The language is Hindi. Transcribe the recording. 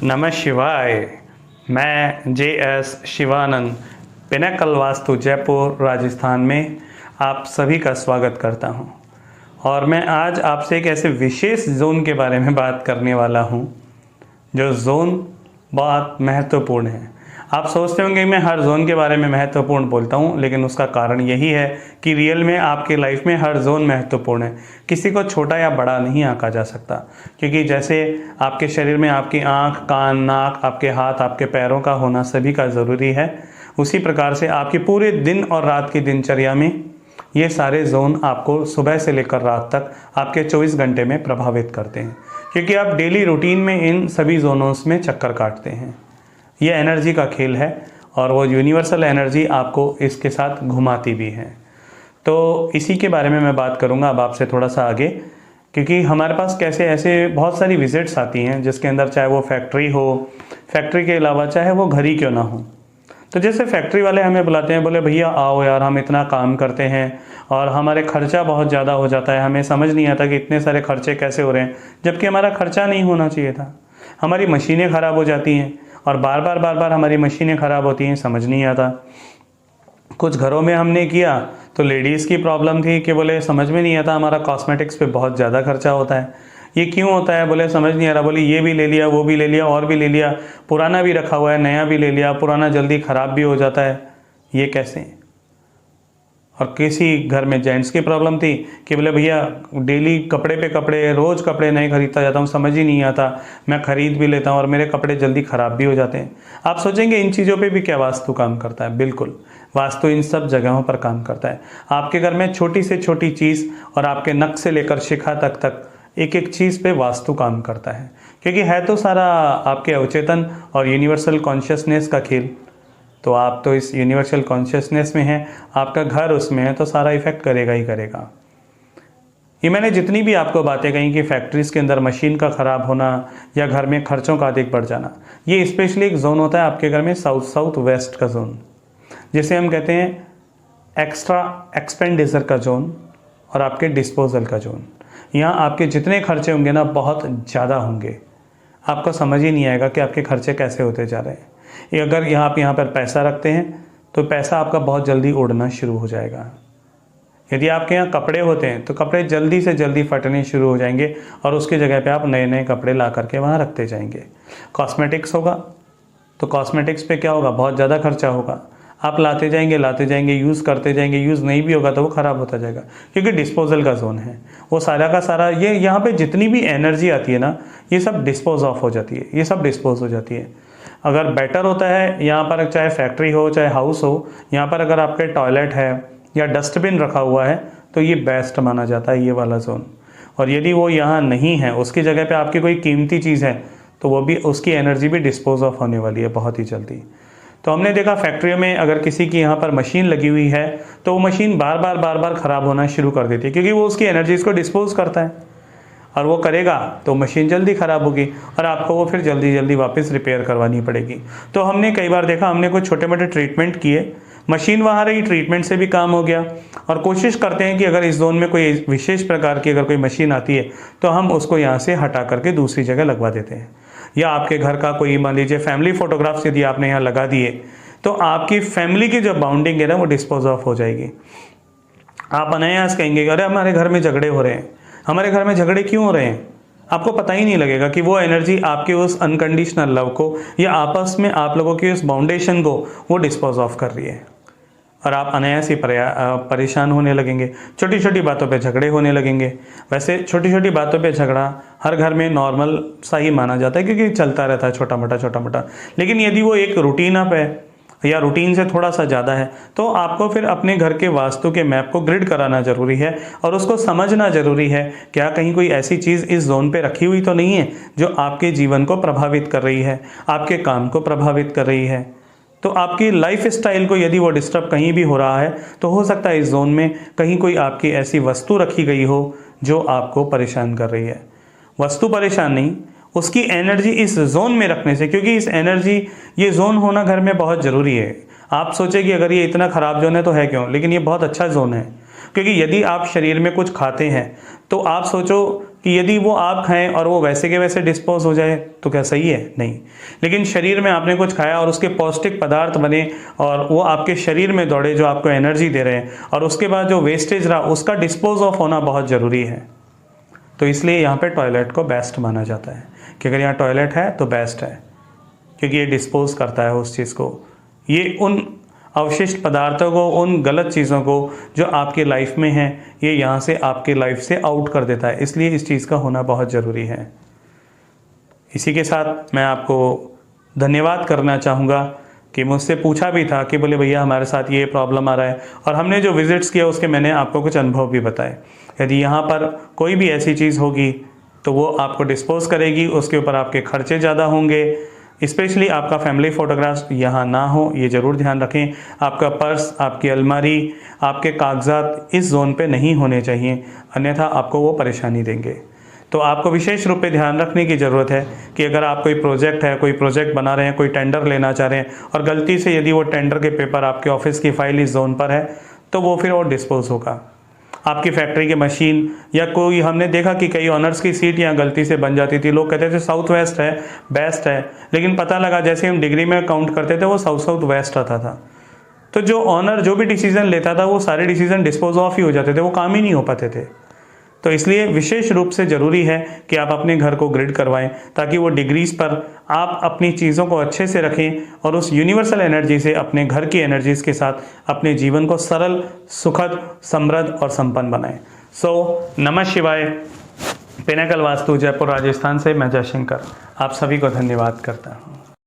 नमः शिवाय। मैं JS शिवानंद पिनाकल वास्तु जयपुर राजस्थान में आप सभी का स्वागत करता हूं। और मैं आज आपसे एक ऐसे विशेष जोन के बारे में बात करने वाला हूं जो जोन बहुत महत्वपूर्ण है। आप सोचते होंगे मैं हर जोन के बारे में महत्वपूर्ण बोलता हूं, लेकिन उसका कारण यही है कि रियल में आपकी लाइफ में हर जोन महत्वपूर्ण है। किसी को छोटा या बड़ा नहीं आंका जा सकता, क्योंकि जैसे आपके शरीर में आपकी आँख, कान, नाक, आपके हाथ, आपके पैरों का होना सभी का ज़रूरी है, उसी प्रकार से आपके पूरे दिन और रात की दिनचर्या में ये सारे जोन आपको सुबह से लेकर रात तक आपके 24 घंटे में प्रभावित करते हैं, क्योंकि आप डेली रूटीन में इन सभी जोनों में चक्कर काटते हैं। ये एनर्जी का खेल है और वो यूनिवर्सल एनर्जी आपको इसके साथ घुमाती भी है। तो इसी के बारे में मैं बात करूँगा अब आपसे थोड़ा सा आगे, क्योंकि हमारे पास कैसे ऐसे बहुत सारी विजिट्स आती हैं जिसके अंदर चाहे वो फैक्ट्री हो, फैक्ट्री के अलावा चाहे वो घर ही क्यों ना हो। तो जैसे फैक्ट्री वाले हमें बुलाते हैं, बोले भैया आओ यार, हम इतना काम करते हैं और हमारे खर्चा बहुत ज़्यादा हो जाता है, हमें समझ नहीं आता कि इतने सारे खर्चे कैसे हो रहे हैं, जबकि हमारा खर्चा नहीं होना चाहिए था। हमारी मशीनें ख़राब हो जाती हैं और बार बार हमारी मशीनें ख़राब होती हैं, समझ नहीं आता। कुछ घरों में हमने किया तो लेडीज़ की प्रॉब्लम थी कि बोले समझ में नहीं आता, हमारा कॉस्मेटिक्स पे बहुत ज़्यादा खर्चा होता है। ये क्यों होता है? बोले समझ नहीं आ रहा। बोले ये भी ले लिया, वो भी ले लिया, और भी ले लिया, पुराना भी रखा हुआ है, नया भी ले लिया, पुराना जल्दी ख़राब भी हो जाता है, ये कैसे? और किसी घर में जेंट्स की प्रॉब्लम थी कि बोले भैया डेली कपड़े पे कपड़े, रोज़ कपड़े नहीं खरीदता जाता हूँ, समझ ही नहीं आता, मैं ख़रीद भी लेता हूँ और मेरे कपड़े जल्दी ख़राब भी हो जाते हैं। आप सोचेंगे इन चीज़ों पे भी क्या वास्तु काम करता है? बिल्कुल, वास्तु इन सब जगहों पर काम करता है। आपके घर में छोटी से छोटी चीज़ और आपके नख से लेकर शिखा तक एक एक चीज़ पे वास्तु काम करता है, क्योंकि है तो सारा आपके अवचेतन और यूनिवर्सल कॉन्शियसनेस का खेल। तो आप तो इस यूनिवर्सल कॉन्शियसनेस में हैं, आपका घर उसमें है, तो सारा इफेक्ट करेगा ही करेगा। ये मैंने जितनी भी आपको बातें कही कि फैक्ट्रीज़ के अंदर मशीन का ख़राब होना या घर में खर्चों का अधिक बढ़ जाना, ये स्पेशली एक जोन होता है आपके घर में, साउथ वेस्ट का जोन, जिसे हम कहते हैं एक्स्ट्रा एक्सपेंडिचर का जोन और आपके डिस्पोजल का जोन। यहाँ आपके जितने खर्चे होंगे ना, बहुत ज़्यादा होंगे, आपको समझ ही नहीं आएगा कि आपके खर्चे कैसे होते जा रहे हैं। अगर आप यहाँ पर पैसा रखते हैं तो पैसा आपका बहुत जल्दी उड़ना शुरू हो जाएगा। यदि आपके यहाँ कपड़े होते हैं तो कपड़े जल्दी से जल्दी फटने शुरू हो जाएंगे और उसकी जगह पे आप नए नए कपड़े ला करके वहाँ रखते जाएंगे। कॉस्मेटिक्स होगा तो कॉस्मेटिक्स पे क्या होगा? बहुत ज़्यादा खर्चा होगा। आप लाते जाएंगे, यूज़ करते जाएंगे, यूज़ नहीं भी होगा तो वो ख़राब होता जाएगा, क्योंकि डिस्पोजल का जोन है। वो सारा का सारा ये यहाँ पे जितनी भी एनर्जी आती है ना, ये सब डिस्पोज ऑफ हो जाती है, ये सब डिस्पोज हो जाती है। अगर बेटर होता है यहाँ पर, चाहे फैक्ट्री हो चाहे हाउस हो, यहाँ पर अगर आपके टॉयलेट है या डस्टबिन रखा हुआ है तो ये बेस्ट माना जाता है, ये वाला जोन। और यदि वो यहाँ नहीं है, उसकी जगह पे आपकी कोई कीमती चीज़ है, तो वो भी, उसकी एनर्जी भी डिस्पोज ऑफ होने वाली है बहुत ही जल्दी। तो हमने देखा फैक्ट्रियों में अगर किसी की यहाँ पर मशीन लगी हुई है तो वो मशीन बार बार ख़राब होना शुरू कर देती है, क्योंकि वो उसकी एनर्जीज़ को डिस्पोज करता है और वो करेगा तो मशीन जल्दी ख़राब होगी और आपको वो फिर जल्दी वापस रिपेयर करवानी पड़ेगी। तो हमने कई बार देखा, हमने कुछ छोटे मोटे ट्रीटमेंट किए, मशीन वहाँ रही, ट्रीटमेंट से भी काम हो गया। और कोशिश करते हैं कि अगर इस जोन में कोई विशेष प्रकार की अगर कोई मशीन आती है तो हम उसको यहाँ से हटा करके दूसरी जगह लगवा देते हैं। या आपके घर का कोई, मान लीजिए फैमिली फ़ोटोग्राफ्स यदि आपने यहाँ लगा दिए तो आपकी फैमिली की जो बाउंडिंग है ना, वो डिस्पोज ऑफ हो जाएगी। आप अनायास कहेंगे अरे हमारे घर में झगड़े हो रहे हैं, हमारे घर में झगड़े क्यों हो रहे हैं? आपको पता ही नहीं लगेगा कि वो एनर्जी आपके उस अनकंडीशनल लव को या आपस में आप लोगों की उस बाउंडेशन को वो डिस्पोज ऑफ कर रही है और आप अनायास ही परेशान होने लगेंगे। छोटी छोटी बातों पे झगड़े होने लगेंगे। वैसे छोटी छोटी बातों पे झगड़ा हर घर में नॉर्मल सा ही माना जाता है, क्योंकि चलता रहता है छोटा मोटा। लेकिन यदि वो एक रूटीन अप है या रूटीन से थोड़ा सा ज़्यादा है तो आपको फिर अपने घर के वास्तु के मैप को ग्रिड कराना ज़रूरी है और उसको समझना ज़रूरी है, क्या कहीं कोई ऐसी चीज़ इस जोन पे रखी हुई तो नहीं है जो आपके जीवन को प्रभावित कर रही है, आपके काम को प्रभावित कर रही है। तो आपकी लाइफ स्टाइल को यदि वो डिस्टर्ब कहीं भी हो रहा है तो हो सकता है इस जोन में कहीं कोई आपकी ऐसी वस्तु रखी गई हो जो आपको परेशान कर रही है। वस्तु परेशान नहीं, उसकी एनर्जी इस जोन में रखने से, क्योंकि इस एनर्जी, ये जोन होना घर में बहुत ज़रूरी है। आप सोचें कि अगर ये इतना ख़राब जोन है तो है क्यों, लेकिन ये बहुत अच्छा जोन है, क्योंकि यदि आप शरीर में कुछ खाते हैं तो आप सोचो कि यदि वो आप खाएं और वो वैसे के वैसे डिस्पोज हो जाए तो क्या सही है? नहीं। लेकिन शरीर में आपने कुछ खाया और उसके पौष्टिक पदार्थ बने और वो आपके शरीर में दौड़े जो आपको एनर्जी दे रहे हैं, और उसके बाद जो वेस्टेज रहा उसका डिस्पोज ऑफ होना बहुत ज़रूरी है। तो इसलिए यहाँ पे टॉयलेट को बेस्ट माना जाता है कि अगर यहाँ टॉयलेट है तो बेस्ट है, क्योंकि ये डिस्पोज करता है उस चीज़ को, ये उन अवशिष्ट पदार्थों को, उन गलत चीज़ों को जो आपकी लाइफ में हैं, ये यहाँ से आपकी लाइफ से आउट कर देता है। इसलिए इस चीज़ का होना बहुत ज़रूरी है। इसी के साथ मैं आपको धन्यवाद करना चाहूँगा कि मुझसे पूछा भी था कि बोले भैया हमारे साथ ये प्रॉब्लम आ रहा है, और हमने जो विजिट्स किया उसके मैंने आपको कुछ अनुभव भी बताए। यदि यहाँ पर कोई भी ऐसी चीज़ होगी तो वो आपको डिस्पोज करेगी, उसके ऊपर आपके खर्चे ज़्यादा होंगे। स्पेशली आपका फैमिली फ़ोटोग्राफ्स यहाँ ना हो, ये ज़रूर ध्यान रखें। आपका पर्स, आपकी अलमारी, आपके कागजात इस जोन पे नहीं होने चाहिए, अन्यथा आपको वो परेशानी देंगे। तो आपको विशेष रूप पे ध्यान रखने की ज़रूरत है कि अगर आप कोई प्रोजेक्ट है, कोई प्रोजेक्ट बना रहे हैं, कोई टेंडर लेना चाह रहे हैं और गलती से यदि वो टेंडर के पेपर आपके ऑफिस की फाइल इस जोन पर है तो वो फिर और डिस्पोज होगा। आपकी फैक्ट्री की मशीन या कोई, हमने देखा कि कई ऑनर्स की सीट यहाँ गलती से बन जाती थी। लोग कहते थे साउथ वेस्ट है, बेस्ट है, लेकिन पता लगा जैसे हम डिग्री में काउंट करते थे वो साउथ वेस्ट आता था। तो जो ऑनर जो भी डिसीजन लेता था वो सारे डिसीजन डिस्पोज ऑफ ही हो जाते थे, वो काम ही नहीं हो पाते थे। तो इसलिए विशेष रूप से ज़रूरी है कि आप अपने घर को ग्रिड करवाएं, ताकि वो डिग्रीज पर आप अपनी चीज़ों को अच्छे से रखें और उस यूनिवर्सल एनर्जी से, अपने घर की एनर्जीज के साथ अपने जीवन को सरल, सुखद, समृद्ध और संपन्न बनाएं। नमः शिवाय। पिनाकल वास्तु, जयपुर राजस्थान से मैं जयशंकर आप सभी को धन्यवाद करता हूँ।